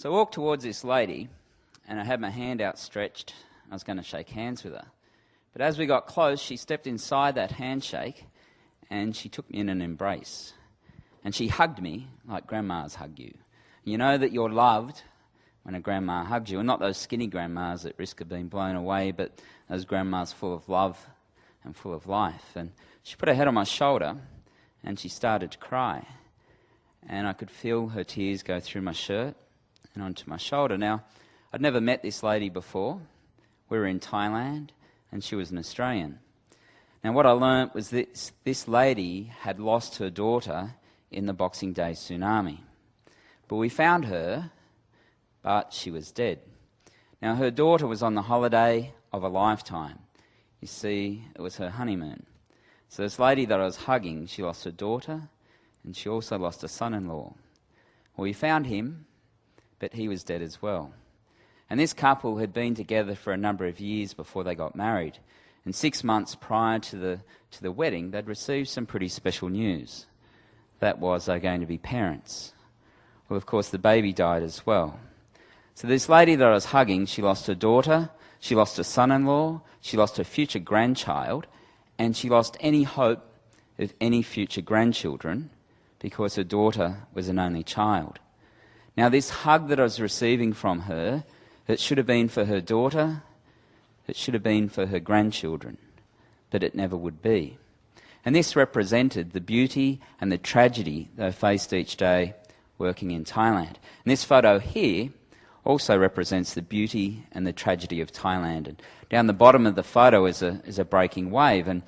So I walked towards this lady, and I had my hand outstretched. I was going to shake hands with her. But as we got close, she stepped inside that handshake, and she took me in an embrace. And she hugged me like grandmas hug you. You know that you're loved when a grandma hugs you, and not those skinny grandmas at risk of being blown away, but those grandmas full of love and full of life. And she put her head on my shoulder, and she started to cry. And I could feel her tears go through my shirt and onto my shoulder. Now, I'd never met this lady before. We were in Thailand, and she was an Australian. Now, what I learnt was this lady had lost her daughter in the Boxing Day Tsunami. But we found her, but she was dead. Now, her daughter was on the holiday of a lifetime. You see, it was her honeymoon. So this lady that I was hugging, she lost her daughter, and she also lost a son-in-law. Well, we found him, but he was dead as well. And this couple had been together for a number of years before they got married. And 6 months prior to the wedding, they'd received some pretty special news. That was they're going to be parents. Well, of course, the baby died as well. So this lady that I was hugging, she lost her daughter, she lost her son-in-law, she lost her future grandchild, and she lost any hope of any future grandchildren because her daughter was an only child. Now, this hug that I was receiving from her, it should have been for her daughter, it should have been for her grandchildren, but it never would be. And this represented the beauty and the tragedy they faced each day working in Thailand. And this photo here also represents the beauty and the tragedy of Thailand. And down the bottom of the photo is a breaking wave. And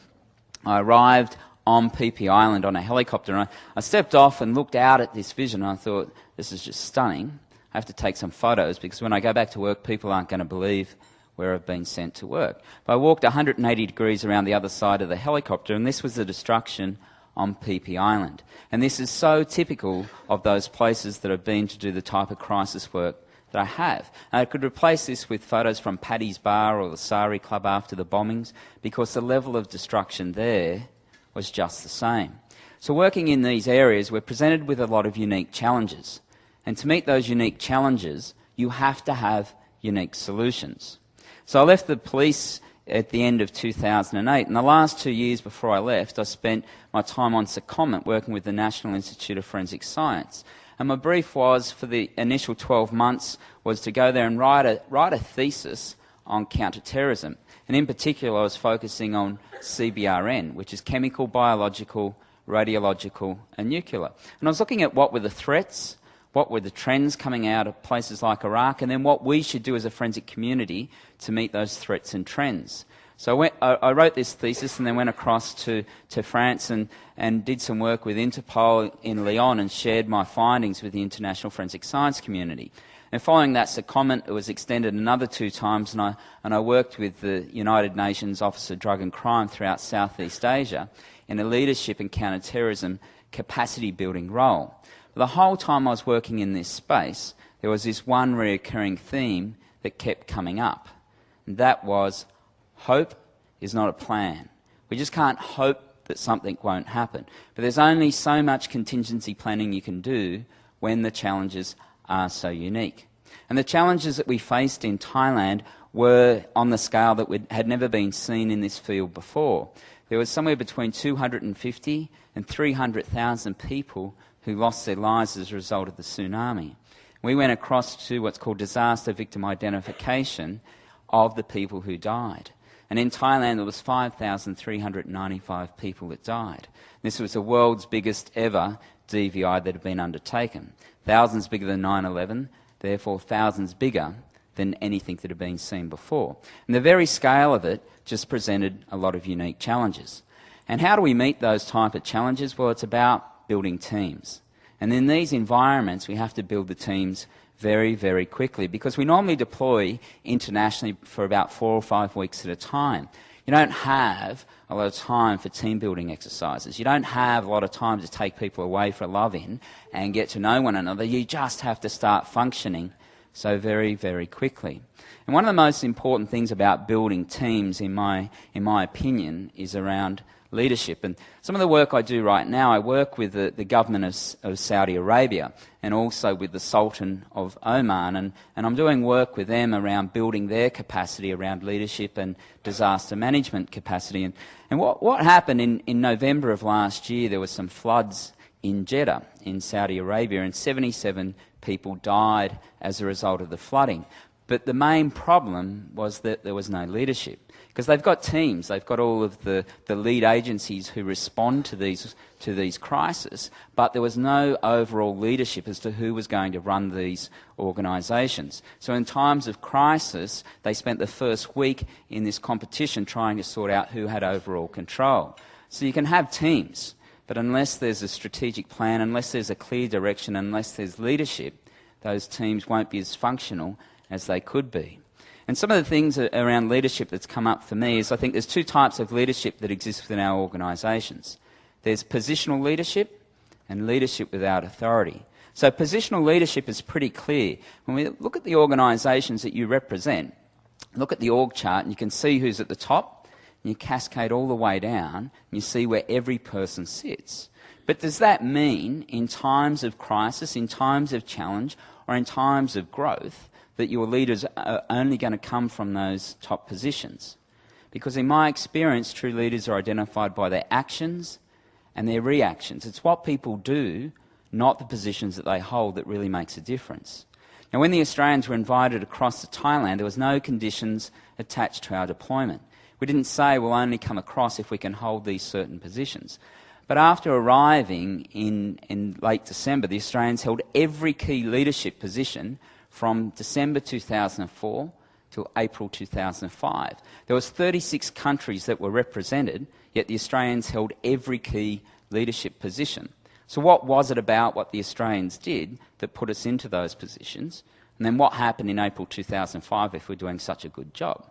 I arrived on PP Island on a helicopter, and I stepped off and looked out at this vision, and I thought, this is just stunning. I have to take some photos because when I go back to work, people aren't going to believe where I've been sent to work. But I walked 180 degrees around the other side of the helicopter, and this was the destruction on PP Island. And this is so typical of those places that I've been to do the type of crisis work that I have. And I could replace this with photos from Paddy's Bar or the Sari Club after the bombings, because the level of destruction there was just the same. So working in these areas, we're presented with a lot of unique challenges. And to meet those unique challenges, you have to have unique solutions. So I left the police at the end of 2008, and the last 2 years before I left, I spent my time on secondment working with the National Institute of Forensic Science. And my brief was, for the initial 12 months, was to go there and write a thesis on counter-terrorism. And in particular, I was focusing on CBRN, which is chemical, biological, radiological, and nuclear. And I was looking at what were the threats, what were the trends coming out of places like Iraq, and then what we should do as a forensic community to meet those threats and trends. So I wrote this thesis and then went across to France and did some work with Interpol in Lyon and shared my findings with the international forensic science community. And following that secondment, it was extended another 2 times, and I worked with the United Nations Office of Drug and Crime throughout Southeast Asia in a leadership and counter-terrorism capacity building role. The whole time I was working in this space, there was this one recurring theme that kept coming up. And that was, hope is not a plan. We just can't hope that something won't happen. But there's only so much contingency planning you can do when the challenges are so unique. And the challenges that we faced in Thailand were on the scale that had never been seen in this field before. There was somewhere between 250 and 300,000 people who lost their lives as a result of the tsunami. We went across to what's called disaster victim identification of the people who died. And in Thailand, there was 5,395 people that died. This was the world's biggest ever DVI that had been undertaken. Thousands bigger than 9/11, therefore thousands bigger than anything that had been seen before. And the very scale of it just presented a lot of unique challenges. And how do we meet those type of challenges? Well, it's about building teams. And in these environments, we have to build the teams very, very quickly, because we normally deploy internationally for about 4 or 5 weeks at a time. You don't have a lot of time for team building exercises. You don't have a lot of time to take people away for a love-in and get to know one another. You just have to start functioning so very, very quickly. And one of the most important things about building teams, in my opinion, is around leadership. And some of the work I do right now, I work with the government of Saudi Arabia and also with the Sultan of Oman, and I'm doing work with them around building their capacity around leadership and disaster management capacity. And what happened in November of last year, there were some floods in Jeddah in Saudi Arabia, and 77 people died as a result of the flooding. But the main problem was that there was no leadership. Because they've got teams, they've got all of the lead agencies who respond to these crises, but there was no overall leadership as to who was going to run these organisations. So in times of crisis, they spent the first week in this competition trying to sort out who had overall control. So you can have teams, but unless there's a strategic plan, unless there's a clear direction, unless there's leadership, those teams won't be as functional as they could be. And some of the things around leadership that's come up for me is I think there's two types of leadership that exist within our organisations. There's positional leadership and leadership without authority. So positional leadership is pretty clear. When we look at the organisations that you represent, look at the org chart and you can see who's at the top, and you cascade all the way down and you see where every person sits. But does that mean in times of crisis, in times of challenge, or in times of growth, that your leaders are only going to come from those top positions? Because in my experience, true leaders are identified by their actions and their reactions. It's what people do, not the positions that they hold, that really makes a difference. Now, when the Australians were invited across to Thailand, there was no conditions attached to our deployment. We didn't say we'll only come across if we can hold these certain positions. But after arriving in late December, the Australians held every key leadership position from December 2004 to April 2005. There was 36 countries that were represented, yet the Australians held every key leadership position. So what was it about what the Australians did that put us into those positions? And then what happened in April 2005 if we're doing such a good job?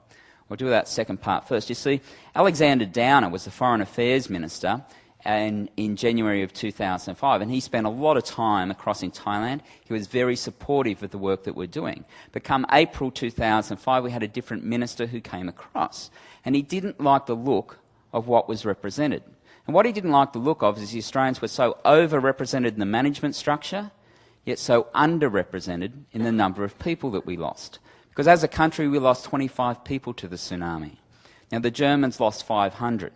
We'll do that second part first. You see, Alexander Downer was the Foreign Affairs Minister in January of 2005, and he spent a lot of time across in Thailand. He was very supportive of the work that we're doing. But come April 2005, we had a different minister who came across, and he didn't like the look of what was represented. And what he didn't like the look of is the Australians were so overrepresented in the management structure, yet so underrepresented in the number of people that we lost. Because as a country, we lost 25 people to the tsunami. Now, the Germans lost 500.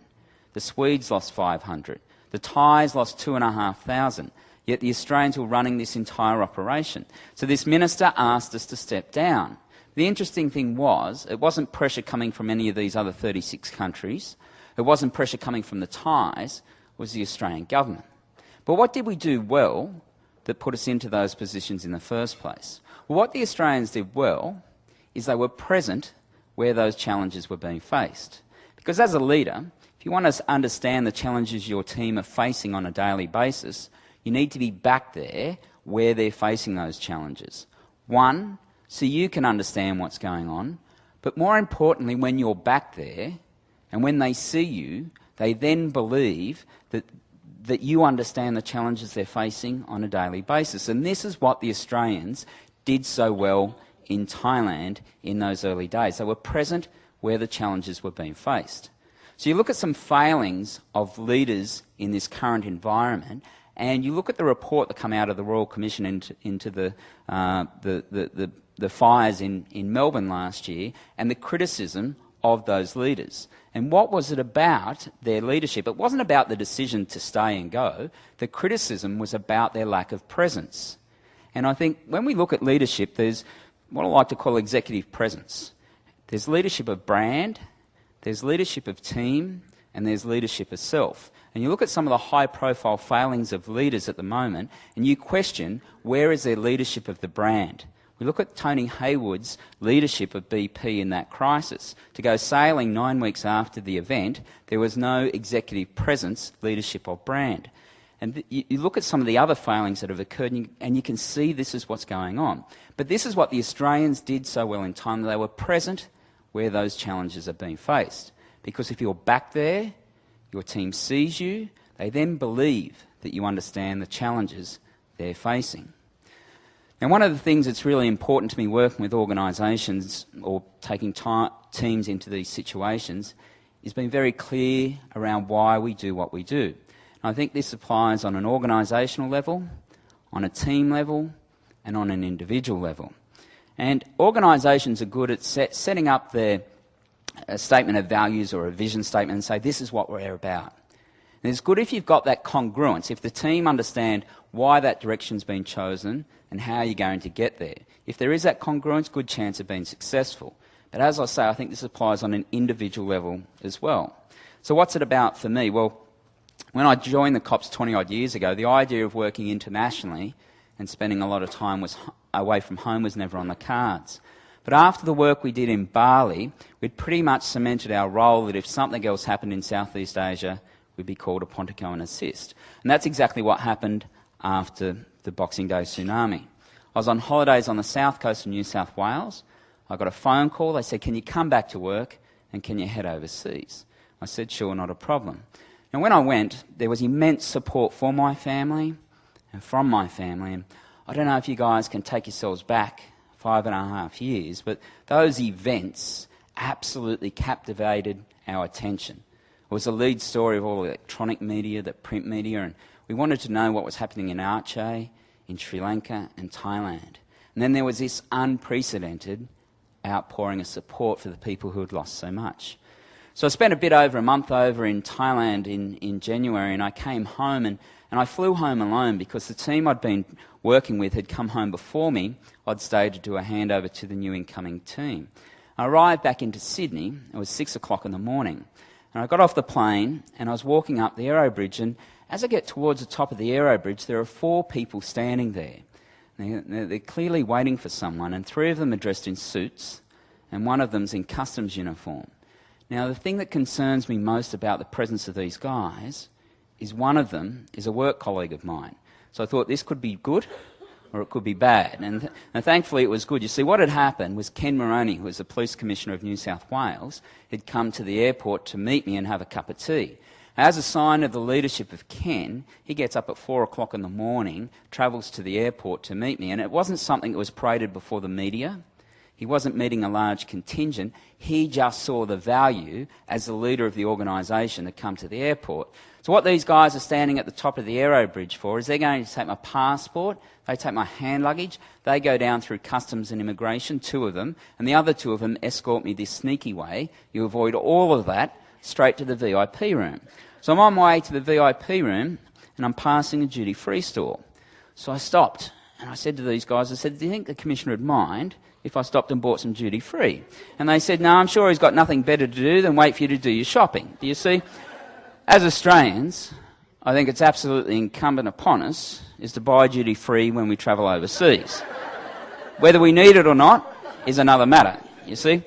The Swedes lost 500. The Thais lost 2,500. Yet the Australians were running this entire operation. So this minister asked us to step down. The interesting thing was, it wasn't pressure coming from any of these other 36 countries. It wasn't pressure coming from the Thais. It was the Australian government. But what did we do well that put us into those positions in the first place? Well, what the Australians did well is they were present where those challenges were being faced. Because as a leader, if you want to understand the challenges your team are facing on a daily basis, you need to be back there where they're facing those challenges. One, so you can understand what's going on, but more importantly, when you're back there and when they see you, they then believe that you understand the challenges they're facing on a daily basis. And this is what the Australians did so well in Thailand in those early days. They were present where the challenges were being faced. So you look at some failings of leaders in this current environment, and you look at the report that come out of the Royal Commission into the fires in Melbourne last year, and the criticism of those leaders. And what was it about their leadership? It wasn't about the decision to stay and go. The criticism was about their lack of presence. And I think when we look at leadership, there's what I like to call executive presence. There's leadership of brand, there's leadership of team, and there's leadership of self. And you look at some of the high-profile failings of leaders at the moment, and you question, where is their leadership of the brand? We look at Tony Hayward's leadership of BP in that crisis. To go sailing 9 weeks after the event, there was no executive presence, leadership or brand. And you look at some of the other failings that have occurred, and you can see this is what's going on. But this is what the Australians did so well in time. They were present where those challenges are being faced. Because if you're back there, your team sees you, they then believe that you understand the challenges they're facing. Now, one of the things that's really important to me working with organisations or taking teams into these situations is being very clear around why we do what we do. And I think this applies on an organisational level, on a team level, and on an individual level. And organisations are good at setting up their statement of values or a vision statement and say, this is what we're about. And it's good if you've got that congruence, if the team understand why that direction's been chosen and how you're going to get there. If there is that congruence, good chance of being successful. But as I say, I think this applies on an individual level as well. So what's it about for me? Well, when I joined the cops 20-odd years ago, the idea of working internationally and spending a lot of time away from home was never on the cards. But after the work we did in Bali, we'd pretty much cemented our role that if something else happened in Southeast Asia, we'd be called upon to go and assist. And that's exactly what happened after the Boxing Day Tsunami. I was on holidays on the south coast of New South Wales. I got a phone call. They said, can you come back to work and can you head overseas? I said, sure, not a problem. And when I went, there was immense support for my family and from my family. And I don't know if you guys can take yourselves back 5.5 years, but those events absolutely captivated our attention. It was the lead story of all the electronic media, the print media, and we wanted to know what was happening in Aceh, in Sri Lanka and Thailand. And then there was this unprecedented outpouring of support for the people who had lost so much. So I spent a bit over a month over in Thailand in January, and I came home and I flew home alone because the team I'd been working with had come home before me. I'd stayed to do a handover to the new incoming team. I arrived back into Sydney. It was 6 o'clock in the morning. And I got off the plane and I was walking up the aero bridge, and as I get towards the top of the aero bridge, there are 4 people standing there. They're clearly waiting for someone, and 3 of them are dressed in suits and one of them's in customs uniform. Now, the thing that concerns me most about the presence of these guys is one of them is a work colleague of mine. So I thought this could be good or it could be bad. And thankfully it was good. You see, what had happened was Ken Moroney, who was the Police Commissioner of New South Wales, had come to the airport to meet me and have a cup of tea. As a sign of the leadership of Ken, he gets up at 4 o'clock in the morning, travels to the airport to meet me. And it wasn't something that was paraded before the media. He wasn't meeting a large contingent. He just saw the value as the leader of the organisation to come to the airport. So what these guys are standing at the top of the aero bridge for is they're going to take my passport, they take my hand luggage, they go down through customs and immigration, 2 of them, and the other 2 of them escort me this sneaky way. You avoid all of that, straight to the VIP room. So I'm on my way to the VIP room and I'm passing a duty-free store. So I stopped and I said to these guys, I said, do you think the Commissioner would mind if I stopped and bought some duty-free? And they said, no, I'm sure he's got nothing better to do than wait for you to do your shopping. Do you see? As Australians, I think it's absolutely incumbent upon us is to buy duty-free when we travel overseas. Whether we need it or not is another matter, you see.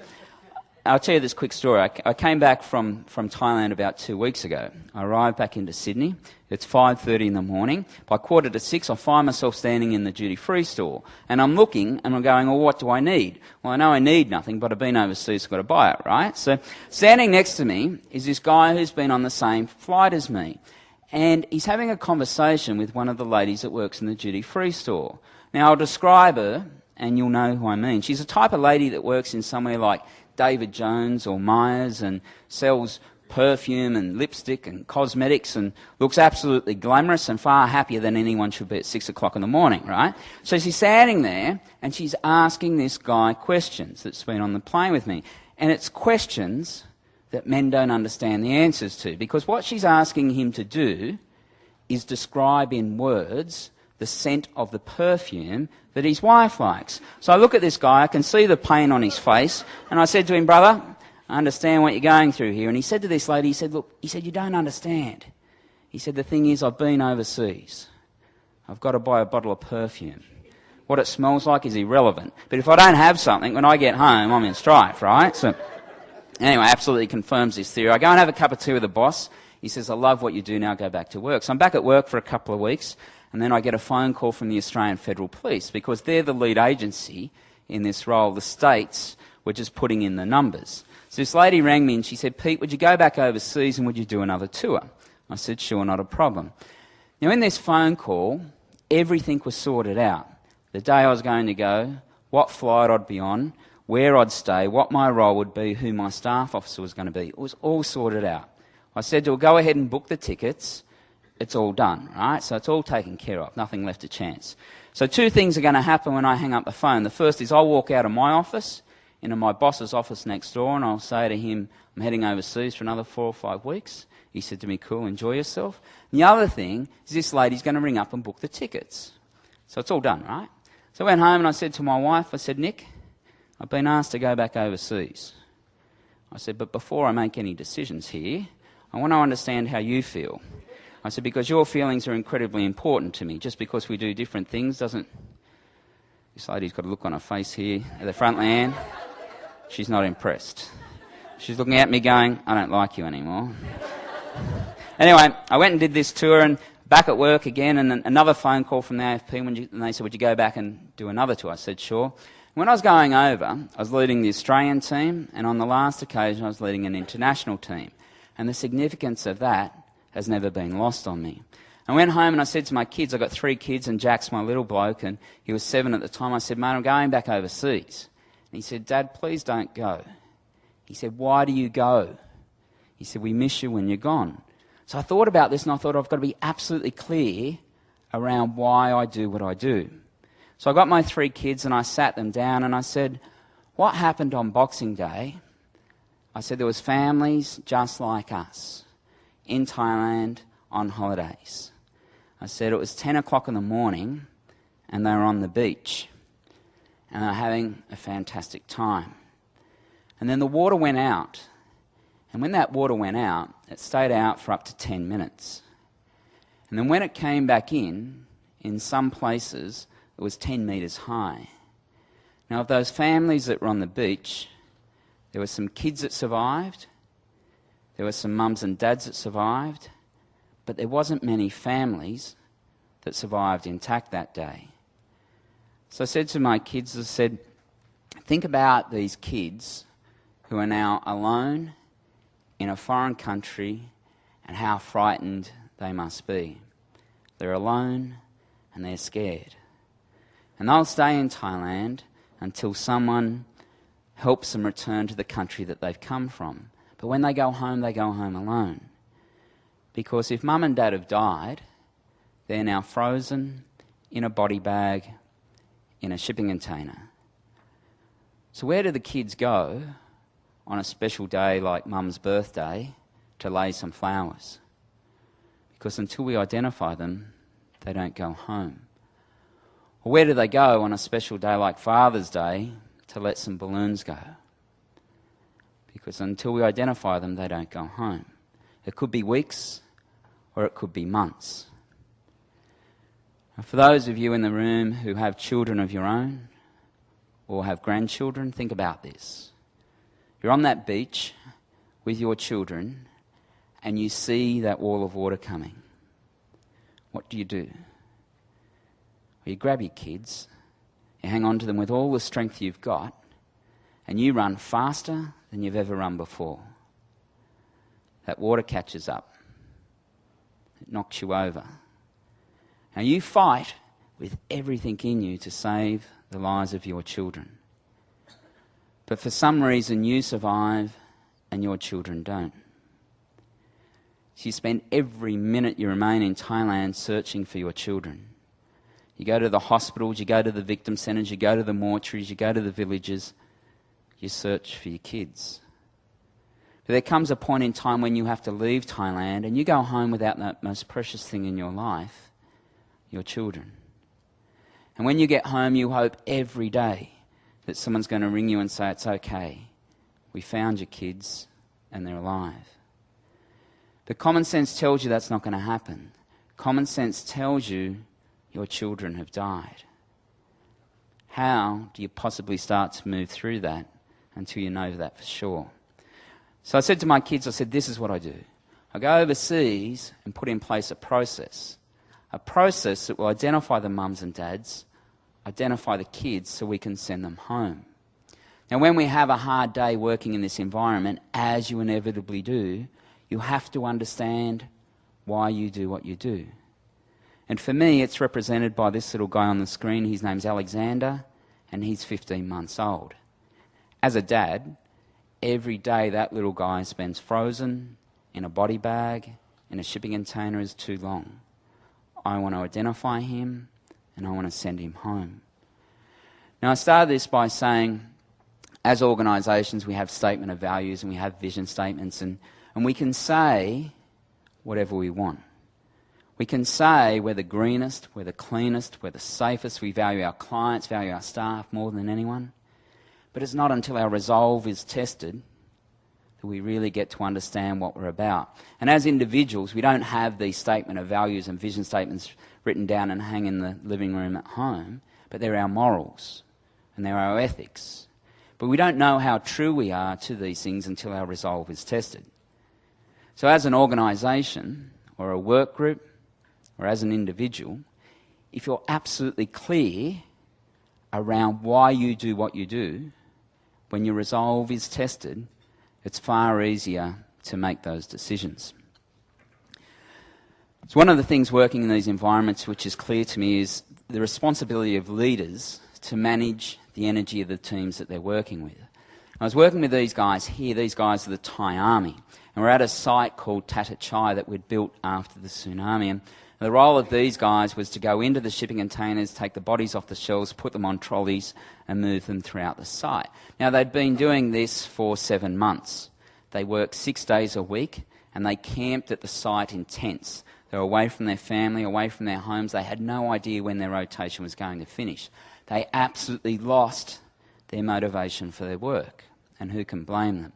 I'll tell you this quick story. I came back from Thailand about 2 weeks ago. I arrived back into Sydney. It's 5:30 in the morning. By 5:45, I find myself standing in the duty-free store. And I'm looking and I'm going, well, what do I need? Well, I know I need nothing, but I've been overseas, so I've got to buy it, right? So standing next to me is this guy who's been on the same flight as me. And he's having a conversation with one of the ladies that works in the duty-free store. Now, I'll describe her and you'll know who I mean. She's the type of lady that works in somewhere like David Jones or Myers and sells perfume and lipstick and cosmetics and looks absolutely glamorous and far happier than anyone should be at 6 o'clock in the morning, right? So she's standing there and she's asking this guy questions that's been on the plane with me. And it's questions that men don't understand the answers to, because what she's asking him to do is describe in words the scent of the perfume that his wife likes. So I look at this guy, I can see the pain on his face, and I said to him, brother, I understand what you're going through here. And he said to this lady, he said, look, he said, you don't understand. He said, the thing is, I've been overseas. I've got to buy a bottle of perfume. What it smells like is irrelevant. But if I don't have something, when I get home, I'm in strife, right? So anyway, absolutely confirms this theory. I go and have a cup of tea with the boss. He says, I love what you do, now go back to work. So I'm back at work for a couple of weeks. And then I get a phone call from the Australian Federal Police, because they're the lead agency in this role. The states were just putting in the numbers. So this lady rang me and she said, Pete, would you go back overseas and would you do another tour? I said, sure, not a problem. Now, in this phone call, everything was sorted out. The day I was going to go, what flight I'd be on, where I'd stay, what my role would be, who my staff officer was going to be. It was all sorted out. I said to her, go ahead and book the tickets. It's all done, right? So it's all taken care of, nothing left to chance. So two things are going to happen when I hang up the phone. The first is I'll walk out of my office into my boss's office next door, and I'll say to him, I'm heading overseas for another 4 or 5 weeks. He said to me, cool, enjoy yourself. And the other thing is this lady's going to ring up and book the tickets. So it's all done, right? So I went home and I said to my wife, I said, Nick, I've been asked to go back overseas. I said, but before I make any decisions here, I want to understand how you feel. I said, because your feelings are incredibly important to me. Just because we do different things doesn't... This lady's got a look on her face here at the front land. She's not impressed. She's looking at me going, I don't like you anymore. Anyway, I went and did this tour, and back at work again, and another phone call from the AFP, and they said, would you go back and do another tour? I said, sure. When I was going over, I was leading the Australian team, and on the last occasion I was leading an international team. And the significance of that has never been lost on me. I went home and I said to my kids, I've got 3 kids, and Jack's my little bloke, and he was 7 at the time. I said, mate, I'm going back overseas. And he said, Dad, please don't go. He said, why do you go? He said, we miss you when you're gone. So I thought about this, and I thought I've got to be absolutely clear around why I do what I do. So I got my 3 kids and I sat them down and I said, what happened on Boxing Day? I said there was families just like us in Thailand on holidays. I said it was 10 o'clock in the morning and they were on the beach and they were having a fantastic time. And then the water went out. And when that water went out, it stayed out for up to 10 minutes. And then when it came back in some places, it was 10 metres high. Now, of those families that were on the beach, there were some kids that survived, there were some mums and dads that survived, but there wasn't many families that survived intact that day. So I said to my kids, I said, think about these kids who are now alone in a foreign country and how frightened they must be. They're alone and they're scared. And they'll stay in Thailand until someone helps them return to the country that they've come from. But when they go home alone. Because if mum and dad have died, they're now frozen in a body bag in a shipping container. So where do the kids go on a special day like mum's birthday to lay some flowers? Because until we identify them, they don't go home. Or where do they go on a special day like Father's Day to let some balloons go? Because until we identify them, they don't go home. It could be weeks or it could be months. For those of you in the room who have children of your own or have grandchildren, think about this. You're on that beach with your children and you see that wall of water coming. What do? Well, you grab your kids, you hang on to them with all the strength you've got, and you run faster than you've ever run before. That water catches up. It knocks you over. Now you fight with everything in you to save the lives of your children. But for some reason you survive and your children don't. So you spend every minute you remain in Thailand searching for your children. You go to the hospitals, you go to the victim centres, you go to the mortuaries, you go to the villages, you search for your kids. But there comes a point in time when you have to leave Thailand and you go home without that most precious thing in your life, your children. And when you get home, you hope every day that someone's going to ring you and say, it's okay, we found your kids and they're alive. But common sense tells you that's not going to happen. Common sense tells you your children have died. How do you possibly start to move through that until you know that for sure? So I said to my kids, I said, this is what I do. I go overseas and put in place a process that will identify the mums and dads, identify the kids so we can send them home. Now, when we have a hard day working in this environment, as you inevitably do, you have to understand why you do what you do. And for me, it's represented by this little guy on the screen. His name's Alexander, and he's 15 months old. As a dad, every day that little guy spends frozen in a body bag, in a shipping container is too long. I want to identify him and I want to send him home. Now, I started this by saying, as organisations, we have statement of values and we have vision statements, and we can say whatever we want. We can say we're the greenest, we're the cleanest, we're the safest, we value our clients, value our staff more than anyone. But it's not until our resolve is tested that we really get to understand what we're about. And as individuals, we don't have these statement of values and vision statements written down and hang in the living room at home, but they're our morals and they're our ethics. But we don't know how true we are to these things until our resolve is tested. So as an organisation or a work group or as an individual, if you're absolutely clear around why you do what you do, when your resolve is tested, it's far easier to make those decisions. So one of the things working in these environments which is clear to me is the responsibility of leaders to manage the energy of the teams that they're working with. I was working with these guys here. These guys are the Thai Army. And we're at a site called Tatachai that we'd built after the tsunami. And the role of these guys was to go into the shipping containers, take the bodies off the shelves, put them on trolleys and move them throughout the site. Now, they'd been doing this for 7 months. They worked 6 days a week and they camped at the site in tents. They were away from their family, away from their homes. They had no idea when their rotation was going to finish. They absolutely lost their motivation for their work. And who can blame them?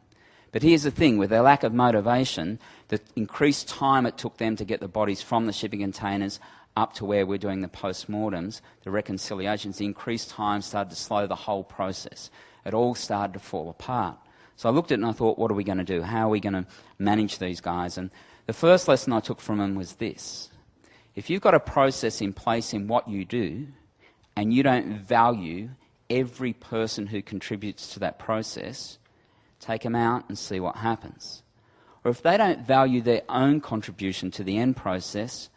But here's the thing, with their lack of motivation, the increased time it took them to get the bodies from the shipping containers up to where we're doing the post-mortems, the reconciliations, the increased time started to slow the whole process. It all started to fall apart. So I looked at it and I thought, what are we going to do? How are we going to manage these guys? And the first lesson I took from them was this. If you've got a process in place in what you do and you don't value every person who contributes to that process, take them out and see what happens. Or if they don't value their own contribution to the end process,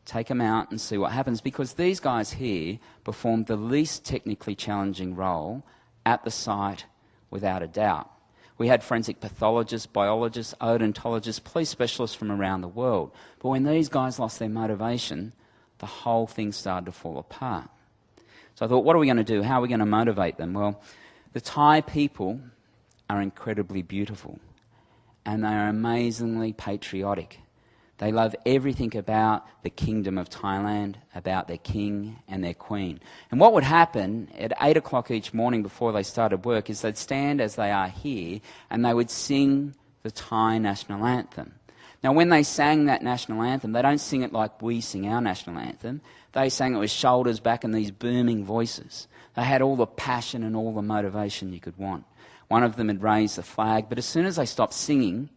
take them out and see what happens. Because these guys here performed the least technically challenging role at the site without a doubt. We had forensic pathologists, biologists, odontologists, police specialists from around the world. But when these guys lost their motivation, the whole thing started to fall apart. So I thought, what are we going to do? How are we going to motivate them? Well, the Thai people are incredibly beautiful and they are amazingly patriotic. They love everything about the kingdom of Thailand, about their king and their queen. And what would happen at 8 o'clock each morning before they started work is they'd stand as they are here and they would sing the Thai national anthem. Now, when they sang that national anthem, they don't sing it like we sing our national anthem. They sang it with shoulders back and these booming voices. They had all the passion and all the motivation you could want. One of them had raised the flag, but as soon as they stopped singing,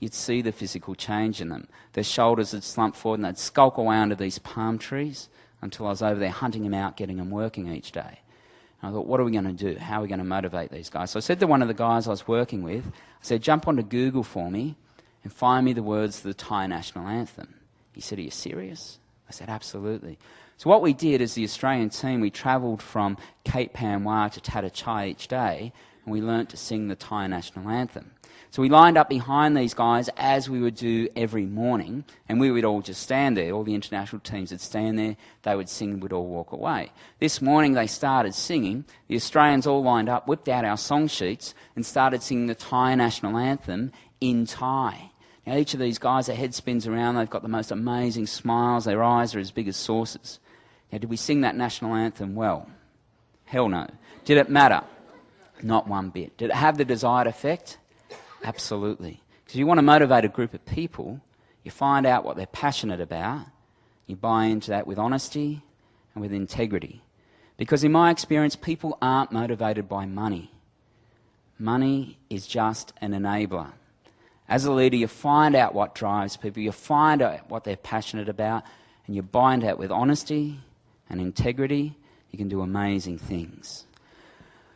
you'd see the physical change in them. Their shoulders would slump forward and they'd skulk away under these palm trees until I was over there hunting them out, getting them working each day. And I thought, what are we going to do? How are we going to motivate these guys? So I said to one of the guys I was working with, I said, jump onto Google for me and find me the words of the Thai national anthem. He said, are you serious? I said, absolutely. So what we did as the Australian team, we travelled from Cape Panwa to Tatachai each day and we learnt to sing the Thai national anthem. So we lined up behind these guys as we would do every morning, and we would all just stand there. All the international teams would stand there, they would sing, we'd all walk away. This morning they started singing. The Australians all lined up, whipped out our song sheets and started singing the Thai national anthem in Thai. Now each of these guys, their head spins around, they've got the most amazing smiles, their eyes are as big as saucers. Now did we sing that national anthem well? Hell no. Did it matter? Not one bit. Did it have the desired effect? Absolutely. Because you want to motivate a group of people, you find out what they're passionate about, you buy into that with honesty and with integrity. Because in my experience, people aren't motivated by money. Money is just an enabler. As a leader, you find out what drives people, you find out what they're passionate about, and you bind that with honesty and integrity, you can do amazing things.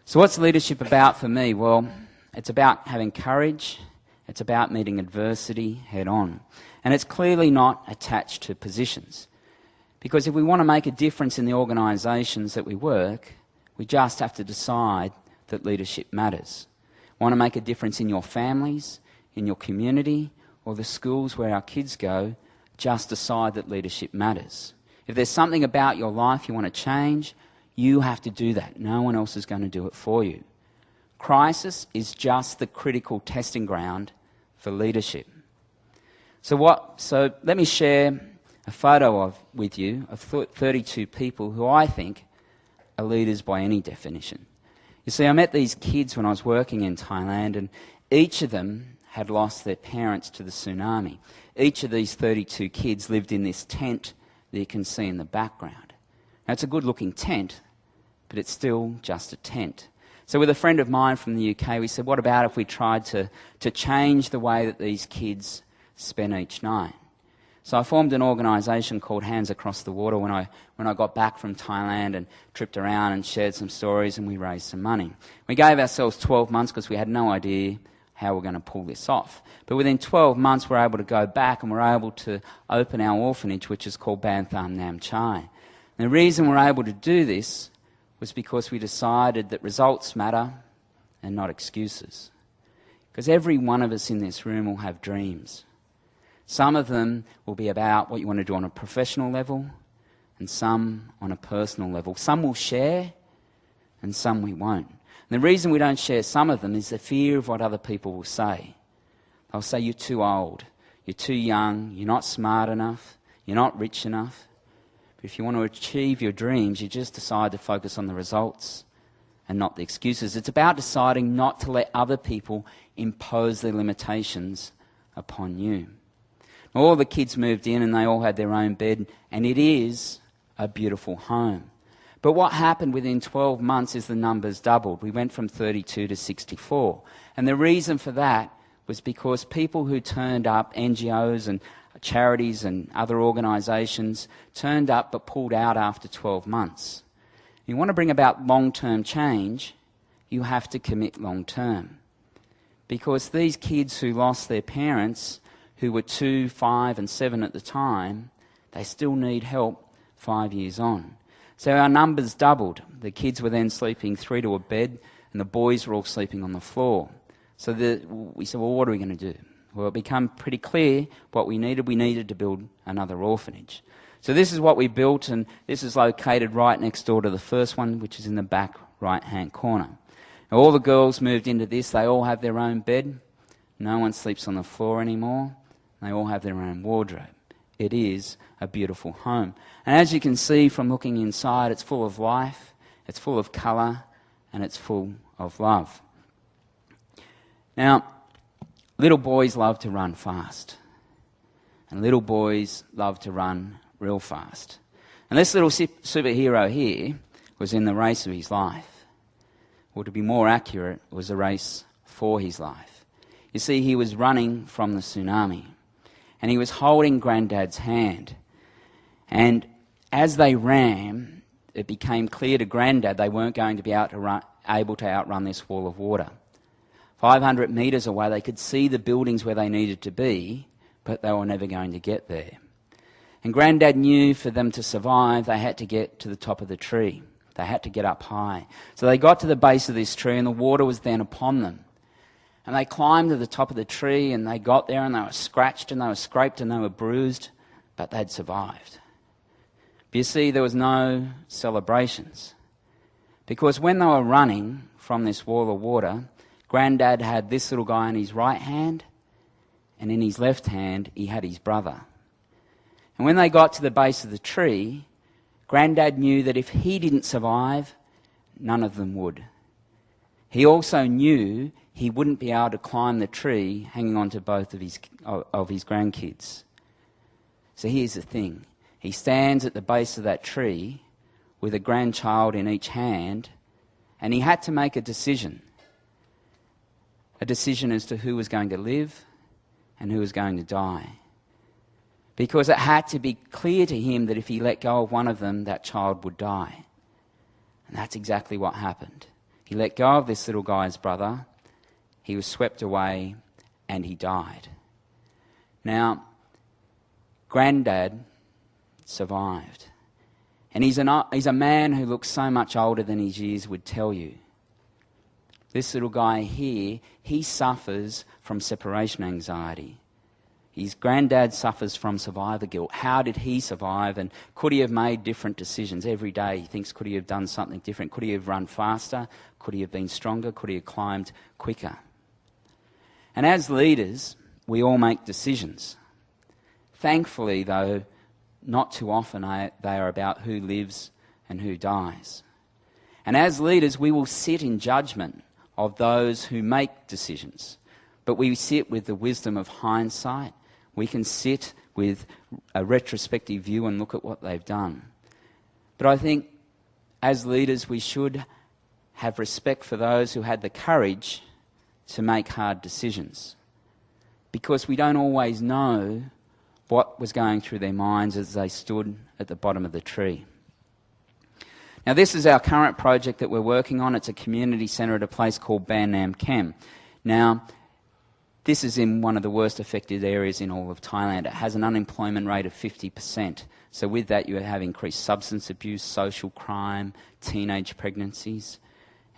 So what's leadership about for me? Well, it's about having courage, it's about meeting adversity head on. And it's clearly not attached to positions. Because if we want to make a difference in the organisations that we work, we just have to decide that leadership matters. Want to make a difference in your families, in your community, or the schools where our kids go, just decide that leadership matters. If there's something about your life you want to change, you have to do that. No one else is going to do it for you. Crisis is just the critical testing ground for leadership. So let me share a photo with you of 32 people who I think are leaders by any definition. You see, I met these kids when I was working in Thailand, and each of them had lost their parents to the tsunami. Each of these 32 kids lived in this tent that you can see in the background. Now, it's a good-looking tent, but it's still just a tent. So with a friend of mine from the UK, we said, what about if we tried to change the way that these kids spend each night? So I formed an organisation called Hands Across the Water when I got back from Thailand and tripped around and shared some stories, and we raised some money. We gave ourselves 12 months because we had no idea how we're going to pull this off. But within 12 months, we're able to go back and we're able to open our orphanage, which is called Ban Tham Nam Chai. And the reason we're able to do this was because we decided that results matter and not excuses. Because every one of us in this room will have dreams. Some of them will be about what you want to do on a professional level, and some on a personal level. Some will share, and some we won't. And the reason we don't share some of them is the fear of what other people will say. They'll say, you're too old, you're too young, you're not smart enough, you're not rich enough. But if you want to achieve your dreams, you just decide to focus on the results and not the excuses. It's about deciding not to let other people impose their limitations upon you. All the kids moved in and they all had their own bed, and it is a beautiful home. But what happened within 12 months is the numbers doubled. We went from 32 to 64. And the reason for that was because people who turned up, NGOs and charities and other organisations, turned up but pulled out after 12 months. You want to bring about long-term change, you have to commit long-term. Because these kids who lost their parents, who were 2, 5 and 7 at the time, they still need help 5 years on. So our numbers doubled. The kids were then sleeping 3 to a bed, and the boys were all sleeping on the floor. So we said, well, what are we going to do? Well, it became pretty clear what we needed. We needed to build another orphanage. So this is what we built, and this is located right next door to the first one, which is in the back right-hand corner. Now, all the girls moved into this. They all have their own bed. No one sleeps on the floor anymore. They all have their own wardrobe. It is a beautiful home. And as you can see from looking inside, it's full of life, it's full of colour, and it's full of love. Now, little boys love to run fast. And little boys love to run real fast. And this little superhero here was in the race of his life. Or to be more accurate, it was a race for his life. You see, he was running from the tsunami. And he was holding Granddad's hand. And as they ran, it became clear to Granddad they weren't going to be able to outrun this wall of water. 500 metres away, they could see the buildings where they needed to be, but they were never going to get there. And Granddad knew for them to survive, they had to get to the top of the tree. They had to get up high. So they got to the base of this tree, and the water was then upon them. And they climbed to the top of the tree, and they got there, and they were scratched, and they were scraped, and they were bruised, but they'd survived. But you see, there was no celebrations. Because when they were running from this wall of water, Granddad had this little guy in his right hand, and in his left hand, he had his brother. And when they got to the base of the tree, Granddad knew that if he didn't survive, none of them would. He also knew he wouldn't be able to climb the tree hanging on to both of his grandkids. So here's the thing. He stands at the base of that tree with a grandchild in each hand, and he had to make a decision as to who was going to live and who was going to die. Because it had to be clear to him that if he let go of one of them, that child would die. And that's exactly what happened. He let go of this little guy's brother, he was swept away, and he died. Now, Granddad survived. And he's a man who looks so much older than his years would tell you. This little guy here, he suffers from separation anxiety. His granddad suffers from survivor guilt. How did he survive? And could he have made different decisions every day? He thinks, could he have done something different? Could he have run faster? Could he have been stronger? Could he have climbed quicker? And as leaders, we all make decisions. Thankfully, though, not too often they are about who lives and who dies. And as leaders, we will sit in judgment of those who make decisions. But we sit with the wisdom of hindsight. We can sit with a retrospective view and look at what they've done. But I think as leaders we should have respect for those who had the courage to make hard decisions, because we don't always know what was going through their minds as they stood at the bottom of the tree. Now, this is our current project that we're working on. It's a community centre at a place called Ban Nam Kem. Now, this is in one of the worst affected areas in all of Thailand. It has an unemployment rate of 50%. So with that, you have increased substance abuse, social crime, teenage pregnancies.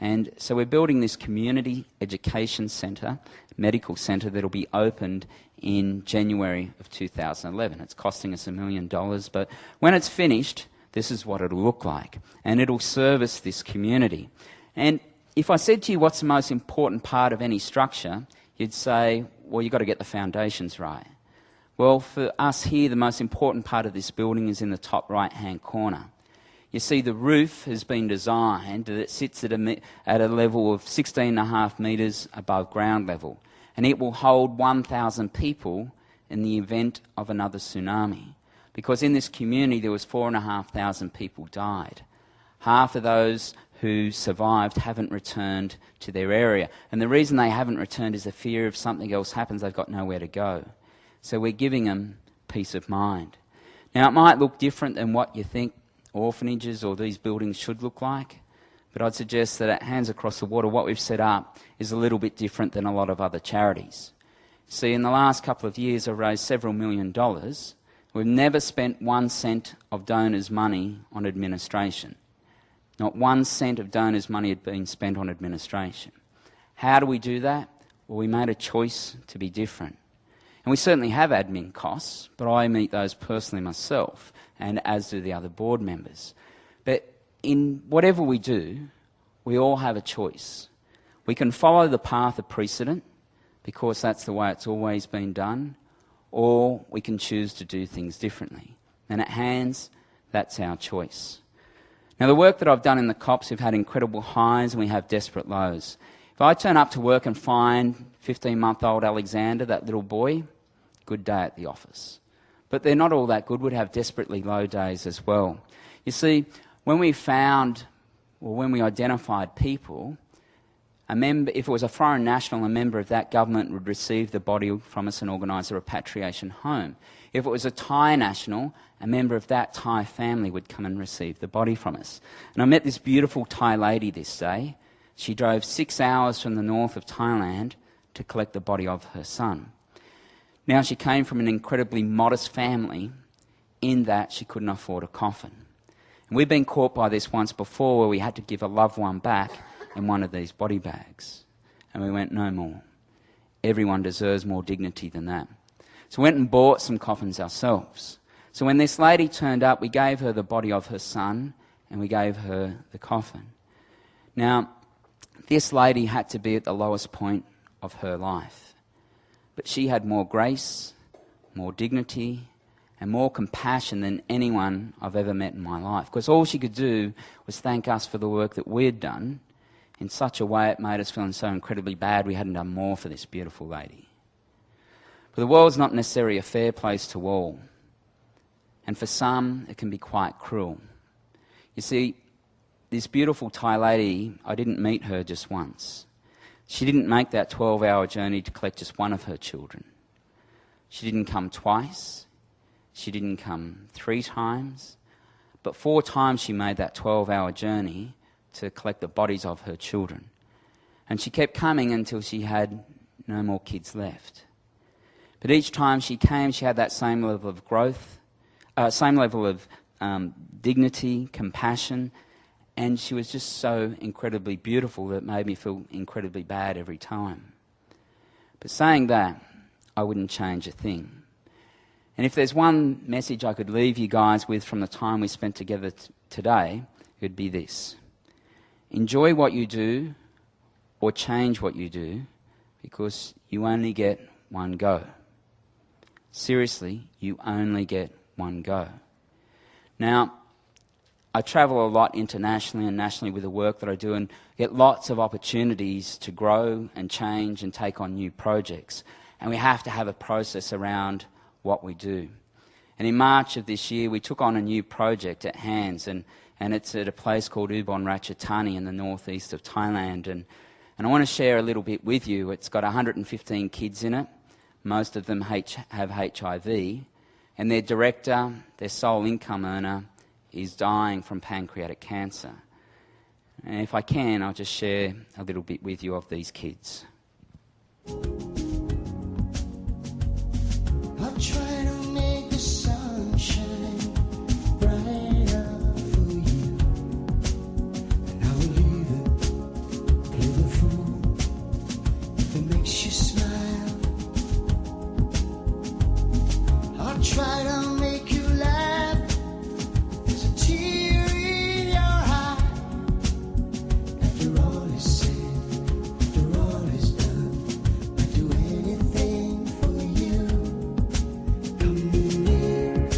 And so we're building this community education centre, medical centre, that will be opened in January of 2011. It's costing us $1 million, but when it's finished, this is what it'll look like. And it'll service this community. And if I said to you what's the most important part of any structure, you'd say, well, you've got to get the foundations right. Well, for us here, the most important part of this building is in the top right-hand corner. You see, the roof has been designed that it sits at a level of 16.5 metres above ground level, and it will hold 1,000 people in the event of another tsunami. Because in this community, there was 4,500 people died. Half of those who survived haven't returned to their area. And the reason they haven't returned is the fear if something else happens, they've got nowhere to go. So we're giving them peace of mind. Now, it might look different than what you think orphanages or these buildings should look like, but I'd suggest that at Hands Across the Water, what we've set up is a little bit different than a lot of other charities. See, in the last couple of years, I've raised several $1 million. We've never spent 1 cent of donors' money on administration. Not 1 cent of donors' money had been spent on administration. How do we do that? Well, we made a choice to be different. And we certainly have admin costs, but I meet those personally myself, and as do the other board members. But in whatever we do, we all have a choice. We can follow the path of precedent, because that's the way it's always been done, or we can choose to do things differently. And at Hands, that's our choice. Now, the work that I've done in the COPs, we've had incredible highs and we have desperate lows. If I turn up to work and find 15-month-old Alexander, that little boy, good day at the office. But they're not all that good. We'd have desperately low days as well. You see, when we identified people, if it was a foreign national, a member of that government would receive the body from us and organise a repatriation home. If it was a Thai national, a member of that Thai family would come and receive the body from us. And I met this beautiful Thai lady this day. She drove 6 hours from the north of Thailand to collect the body of her son. Now, she came from an incredibly modest family in that she couldn't afford a coffin. And we've been caught by this once before, where we had to give a loved one back in one of these body bags. And we went, no more. Everyone deserves more dignity than that. So we went and bought some coffins ourselves. So when this lady turned up, we gave her the body of her son and we gave her the coffin. Now, this lady had to be at the lowest point of her life. But she had more grace, more dignity, and more compassion than anyone I've ever met in my life. Because all she could do was thank us for the work that we'd done in such a way it made us feel so incredibly bad we hadn't done more for this beautiful lady. But the world's not necessarily a fair place to all. And for some, it can be quite cruel. You see, this beautiful Thai lady, I didn't meet her just once. She didn't make that 12-hour journey to collect just one of her children. She didn't come twice. She didn't come 3 times. But 4 times she made that 12-hour journey to collect the bodies of her children. And she kept coming until she had no more kids left. But each time she came, she had that same level of growth, same level of dignity, compassion, And she was just so incredibly beautiful that it made me feel incredibly bad every time. But saying that, I wouldn't change a thing. And if there's one message I could leave you guys with from the time we spent together today, it would be this. Enjoy what you do or change what you do, because you only get one go. Seriously, you only get one go. Now, I travel a lot internationally and nationally with the work that I do and get lots of opportunities to grow and change and take on new projects. And we have to have a process around what we do. And in March of this year, we took on a new project at Hands, and it's at a place called Ubon Ratchathani in the northeast of Thailand. And I want to share a little bit with you. It's got 115 kids in it. Most of them have HIV. And their director, their sole income earner, is dying from pancreatic cancer. And if I can, I'll just share a little bit with you of these kids. I'll try to make the sun shine brighter for you, and I will leave it, play the fool if it makes you smile. I'll try to make you laugh. There's a tear in your eye. After all is said, after all is done, I'd do anything for you. Come in,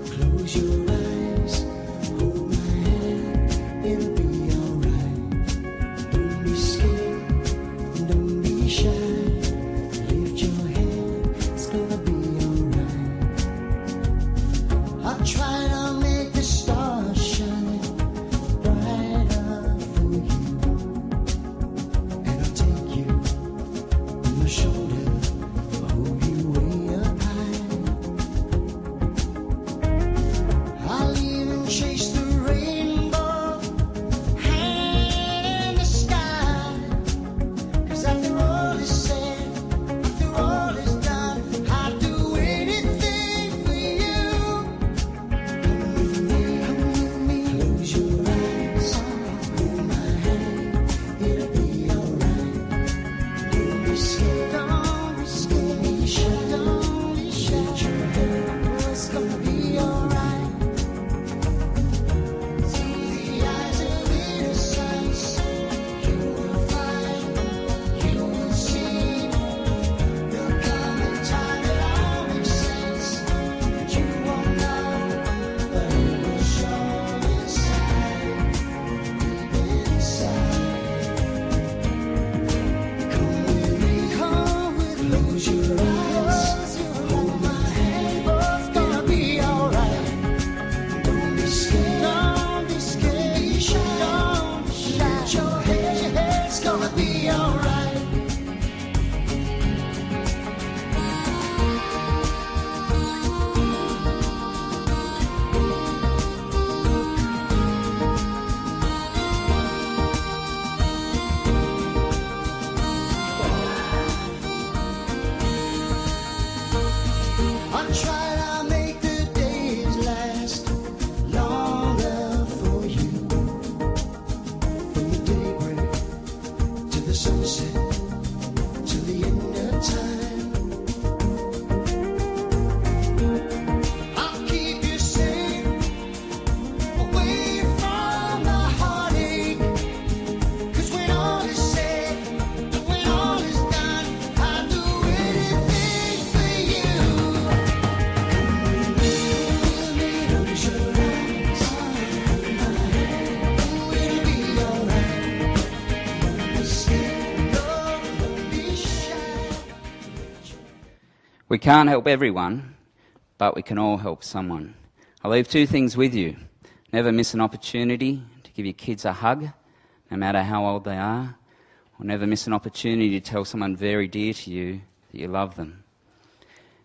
close your eyes, hold my hand, it'll be alright. Don't be scared, don't be shy. Lift your head, it's gonna be alright. I'll try to make the stars shine brighter for you, and I'll take you on my shoulder, hold you way up high. I'll even chase the rainbow high in the sky. 'Cause after all is said, after all is done, I'd do anything for you. Come with me, close your eyes, hold my hand, it'll be alright. Don't be scared, don't be shy, don't be shy. Lift your head, it's gonna be alright. Through the eyes of innocence, you will find, you will see. There'll come a time it all makes sense, and you won't know, but it will show inside, deep inside. Come with me, close your eyes, hold my hand, it's gonna be alright. Don't be scared, don't be scared, be shy, don't be shy. Lift your head, it's gonna be alright. I'll try to make the days last longer for you. From the daybreak to the sunset, to the end of time. I'll keep you safe, away from the heartache. 'Cause when all is said, when all is done, I'll do anything for you. Close your eyes, hold my hand, it'll be alright. Don't be scared, don't be shy. We can't help everyone, but we can all help someone. I'll leave two things with you. Never miss an opportunity to give your kids a hug, no matter how old they are, or never miss an opportunity to tell someone very dear to you that you love them.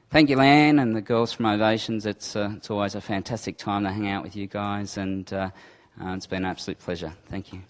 Thank you, Lan, and the girls from Ovations. It's always a fantastic time to hang out with you guys, and it's been an absolute pleasure. Thank you.